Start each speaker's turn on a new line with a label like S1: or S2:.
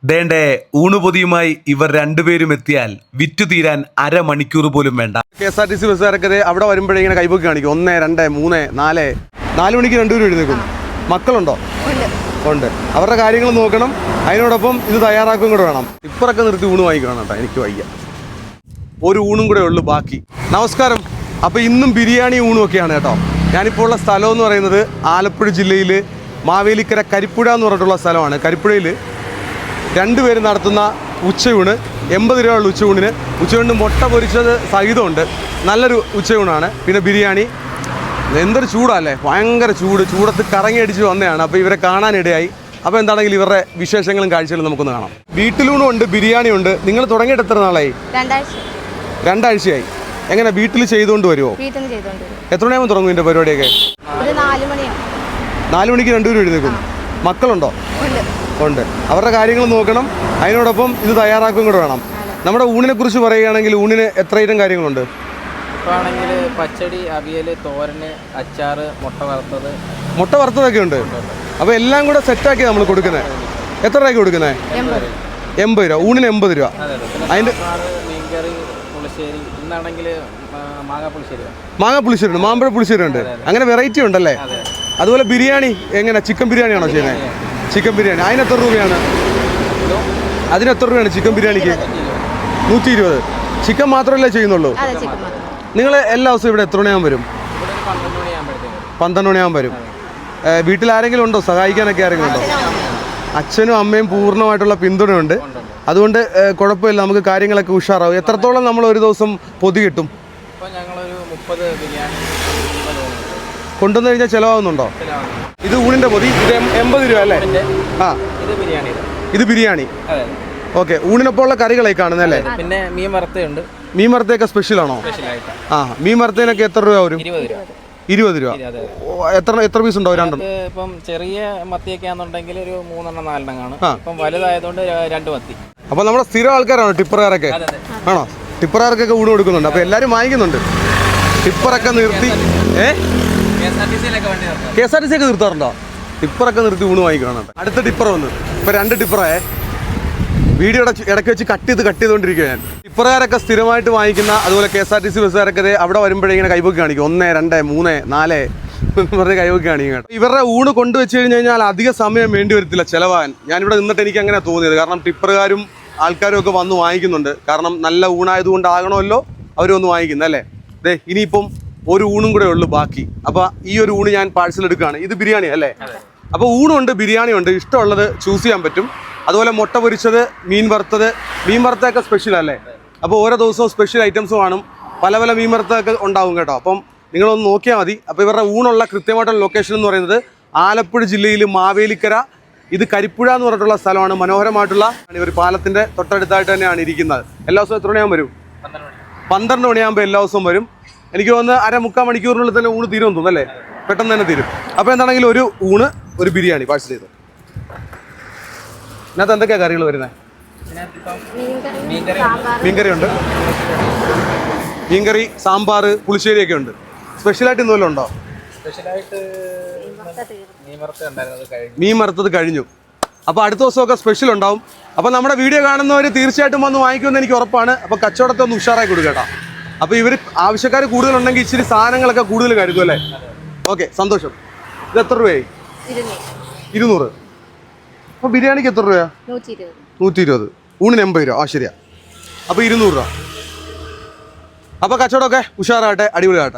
S1: ദേണ്ടേ ഊണുപൊതിയുമായി ഇവർ രണ്ടുപേരും എത്തിയാൽ വിറ്റുതീരാൻ അരമണിക്കൂർ പോലും വേണ്ട.
S2: KSRTC ബസ്സുകാരൊക്കെ അവിടെ വരുമ്പോഴേ ഇങ്ങനെ കൈപ്പൊക്കി കാണിക്കും. 1, 2, 3, 4 മണിക്ക് രണ്ടുപേരും എഴുന്നേക്കും. മക്കളുണ്ടോ? ഉണ്ട്. അവരുടെ കാര്യങ്ങൾ നോക്കണം. അതിനോടൊപ്പം ഇത് തയ്യാറാക്കും കൂടെ വേണം. ഇപ്പറൊക്കെ നിർത്തി ഊണ് വാങ്ങിക്കണം കേട്ടോ. എനിക്ക് വയ്യ. ഒരു ഊണും കൂടെ ഉള്ളു ബാക്കി. നമസ്കാരം. അപ്പോൾ ഇന്നും ബിരിയാണി ഊണും ഒക്കെയാണ് കേട്ടോ. ഞാനിപ്പോൾ ഉള്ള സ്ഥലം എന്ന് പറയുന്നത് ആലപ്പുഴ ജില്ലയിൽ മാവേലിക്കര കരിപ്പുഴ എന്ന് പറഞ്ഞിട്ടുള്ള സ്ഥലമാണ്. കരിപ്പുഴയിൽ രണ്ടുപേരും നടത്തുന്ന ഉച്ചയൂണ് 80 രൂപയുള്ള ഉച്ചയൂണിന്. ഉച്ചയൂണിന് മുട്ട പൊരിച്ചത് സഹിതമുണ്ട്. നല്ലൊരു ഉച്ചയൂണാണ്. പിന്നെ ബിരിയാണി. എന്തൊരു ചൂടല്ലേ, ഭയങ്കര ചൂടത്ത് കറങ്ങി അടിച്ച് വന്നതാണ്. അപ്പോൾ ഇവരെ കാണാനിടയായി. അപ്പോൾ എന്താണെങ്കിലും ഇവരുടെ വിശേഷങ്ങളും കാഴ്ചകളും നമുക്കൊന്ന് കാണാം. വീട്ടിലൂണും ഉണ്ട്, ബിരിയാണി ഉണ്ട്. നിങ്ങൾ തുടങ്ങിയിട്ട് എത്ര നാളായി? 2 ആഴ്ചയായി. എങ്ങനെ വീട്ടിൽ ചെയ്തുകൊണ്ട് വരുമോ? എത്ര മണിയാകുമ്പോൾ തുടങ്ങും ഇതിൻ്റെ പരിപാടിയൊക്കെ? 4 മണിക്ക് രണ്ടുപേരും എഴുന്നേക്കും. മക്കളുണ്ടോ? ഉണ്ട്. അവരുടെ കാര്യങ്ങൾ നോക്കണം. അതിനോടൊപ്പം ഇത് തയ്യാറാക്കും കൂടെ വേണം. നമ്മുടെ ഊണിനെ കുറിച്ച് പറയുകയാണെങ്കിൽ ഊണിന് എത്ര ഐറ്റം കാര്യങ്ങളുണ്ട്?
S3: ഇപ്പോൾ ആണെങ്കിൽ പച്ചടി, അവിയൽ, തോരന്, അച്ചാറ്, മുട്ട വറുത്തതൊക്കെ ഉണ്ട്. അപ്പോൾ എല്ലാം കൂടെ സെറ്റാക്കി നമ്മൾ കൊടുക്കുന്നത്. എത്ര രൂപയ്ക്ക് കൊടുക്കുന്നത്? 80 രൂപ. ഊണിന് 80 രൂപ. അതിൻ്റെ മീൻകറി, പുളിശ്ശേരി. ഇന്നാണെങ്കിൽ
S2: മാങ്ങ പുളിശ്ശേരി ഉണ്ട്, മാമ്പഴ പുളിശ്ശേരി ഉണ്ട്. അങ്ങനെ വെറൈറ്റി ഉണ്ടല്ലേ. അതുപോലെ ബിരിയാണി എങ്ങനെ? ചിക്കൻ ബിരിയാണിയാണോ ചെയ്യുന്നത്? ചിക്കൻ ബിരിയാണി. അതിനെത്ര രൂപയാണ്? അതിനെത്ര രൂപയാണ് ചിക്കൻ ബിരിയാണിക്ക്? 120. ചിക്കൻ മാത്രമല്ലേ ചെയ്യുന്നുള്ളൂ? നിങ്ങൾ എല്ലാ ദിവസവും ഇവിടെ എത്ര മണിയാകുമ്പോൾ വരും? 12 മണിയാകുമ്പോൾ വരും. വീട്ടിൽ ആരെങ്കിലും ഉണ്ടോ? സഹായിക്കാനൊക്കെ ആരെങ്കിലും ഉണ്ടോ? അച്ഛനും അമ്മയും പൂർണ്ണമായിട്ടുള്ള പിന്തുണയുണ്ട്. അതുകൊണ്ട് കുഴപ്പമില്ല, നമുക്ക് കാര്യങ്ങളൊക്കെ ഉഷാറാവും. എത്രത്തോളം നമ്മൾ ഒരു ദിവസം പൊതി കിട്ടും? കൊണ്ടുവന്നു കഴിഞ്ഞാൽ ചിലവാകുന്നുണ്ടോ? ഇത് ഊണിൻ്റെ പൊതി. ഇത് 80 രൂപ അല്ലേ? ആ, ഇത് ബിരിയാണി. ഓക്കെ. ഊണിനൊപ്പമുള്ള കറികളായി കാണുന്നല്ലേ?
S3: പിന്നെ മീൻ വറുത്തയുണ്ട്.
S2: മീൻ വറുത്തയൊക്കെ സ്പെഷ്യലാണോ? ആ, മീൻ വറുത്തതിനൊക്കെ എത്ര രൂപ വരും? 20 രൂപ. എത്ര പീസ് ഉണ്ടാവും? 2.
S3: ഇപ്പം ചെറിയ മത്തിയൊക്കെ ആണെന്നുണ്ടെങ്കിൽ ഒരു 3 4 കാണും. ഇപ്പം വലുതായതുകൊണ്ട് 2 മത്തി.
S2: അപ്പോൾ നമ്മുടെ സ്ഥിരം ആൾക്കാരാണോ ടിപ്പറുകാരൊക്കെ? ആണോ? ടിപ്പറുകാർക്കൊക്കെ ഊണ് കൊടുക്കുന്നുണ്ട്. അപ്പോൾ എല്ലാവരും വാങ്ങിക്കുന്നുണ്ട്. ടിപ്പറൊക്കെ നിർത്തി KSRTC ഒക്കെ നിർത്താറുണ്ടോ? ടിപ്പറൊക്കെ നിർത്തി ഊണ് വാങ്ങിക്കണം. അടുത്ത ടിപ്പർ വന്ന് ഇപ്പോൾ 2 ടിപ്പറായേ. വീഡിയോ ഇടയ്ക്ക് വെച്ച് കട്ട് ചെയ്തുകൊണ്ടിരിക്കുക ഞാൻ. ടിപ്പറുകാരൊക്കെ സ്ഥിരമായിട്ട് വാങ്ങിക്കുന്ന, അതുപോലെ KSRTC ബസ്സുകാരൊക്കെ അവിടെ വരുമ്പോഴേ ഇങ്ങനെ കൈപ്പൊക്കി കാണിക്കും. 1, 2, 3, 4 പറഞ്ഞ് കൈപ്പൊക്കി കാണിക്കും കേട്ടോ. ഇവരുടെ ഊണ് കൊണ്ടുവച്ച് കഴിഞ്ഞാൽ അധിക സമയം വേണ്ടി വരത്തില്ല ചിലവാൻ. ഞാനിവിടെ നിന്നിട്ട് എനിക്ക് അങ്ങനെ തോന്നിയത്. കാരണം ടിപ്പറുകാരും ആൾക്കാരും ഒക്കെ വന്ന് വാങ്ങിക്കുന്നുണ്ട്. കാരണം നല്ല ഊണായതുകൊണ്ടാകണമല്ലോ അവർ വന്ന് വാങ്ങിക്കുന്നത് അല്ലേ. ഇനിയിപ്പം ഒരു ഊണും കൂടെ ഉള്ളു ബാക്കി. അപ്പോൾ ഈ ഒരു ഊണ് ഞാൻ പാഴ്സൽ എടുക്കുകയാണ്. ഇത് ബിരിയാണി അല്ലേ? അപ്പോൾ ഊണുണ്ട്, ബിരിയാണി ഉണ്ട്. ഇഷ്ടമുള്ളത് ചൂസ് ചെയ്യാൻ പറ്റും. അതുപോലെ മുട്ട പൊരിച്ചത്, മീൻ വറുത്തൊക്കെ സ്പെഷ്യൽ അല്ലേ? അപ്പോൾ ഓരോ ദിവസവും സ്പെഷ്യൽ ഐറ്റംസ് കാണും. പല മീൻ വറുത്തൊക്കെ ഉണ്ടാവും കേട്ടോ. അപ്പം നിങ്ങളൊന്ന് നോക്കിയാൽ മതി. അപ്പോൾ ഇവരുടെ ഊണുള്ള കൃത്യമായിട്ടുള്ള ലൊക്കേഷൻ എന്ന് പറയുന്നത് ആലപ്പുഴ ജില്ലയിൽ മാവേലിക്കര. ഇത് കരിപ്പുഴ എന്ന് പറഞ്ഞിട്ടുള്ള സ്ഥലമാണ്. മനോഹരമായിട്ടുള്ള ഒരു പാലത്തിൻ്റെ തൊട്ടടുത്തായിട്ട് തന്നെയാണ് ഇരിക്കുന്നത്. എല്ലാ ദിവസവും എത്ര മണിയാകുമ്പോൾ വരും? 12 മണിയാകുമ്പോൾ എല്ലാ ദിവസവും വരും. എനിക്ക് തോന്നുന്നു 1/4 മണിക്കൂറിനുള്ളിൽ തന്നെ ഊണ് തീരുമെന്ന് തോന്നുന്നു അല്ലേ? പെട്ടെന്ന് തന്നെ തീരും. അപ്പോൾ എന്താണെങ്കിലും ഒരു ഊണ്, ഒരു ബിരിയാണി പാഴ്സൽ ചെയ്തു. ഇതിനകത്ത് എന്തൊക്കെയാണ് കറികൾ വരുന്നത്? മീൻകറി ഉണ്ട്, മീൻകറി, സാമ്പാർ, പുളിശ്ശേരിയൊക്കെ ഉണ്ട്. സ്പെഷ്യലായിട്ട് എന്തെങ്കിലും ഉണ്ടോ? മീൻ വറുത്തത് കഴിഞ്ഞു. അപ്പോൾ അടുത്ത ദിവസമൊക്കെ സ്പെഷ്യൽ ഉണ്ടാവും. അപ്പോൾ നമ്മുടെ വീഡിയോ കാണുന്നവർ തീർച്ചയായിട്ടും വന്ന് വാങ്ങിക്കുമെന്ന് എനിക്ക് ഉറപ്പാണ്. അപ്പോൾ കച്ചവടത്തെ ഒന്ന് ഉഷാറായി കൊടുക്കട്ടോ. അപ്പോൾ ഇവർ ആവശ്യക്കാർ കൂടുതലുണ്ടെങ്കിൽ ഇച്ചിരി സാധനങ്ങളൊക്കെ കൂടുതൽ കരുതും അല്ലേ? ഓക്കെ, സന്തോഷം. ഇത് എത്ര രൂപയായി? 200. അപ്പോൾ ബിരിയാണിക്ക് എത്ര രൂപയാ? 120. ഊണിന് 80 രൂപ. ആ, ശരിയാ. അപ്പോൾ 200 രൂപ. അപ്പോൾ കച്ചവടമൊക്കെ ഉഷാറാകട്ടെ, അടിപൊളിയാകട്ടെ.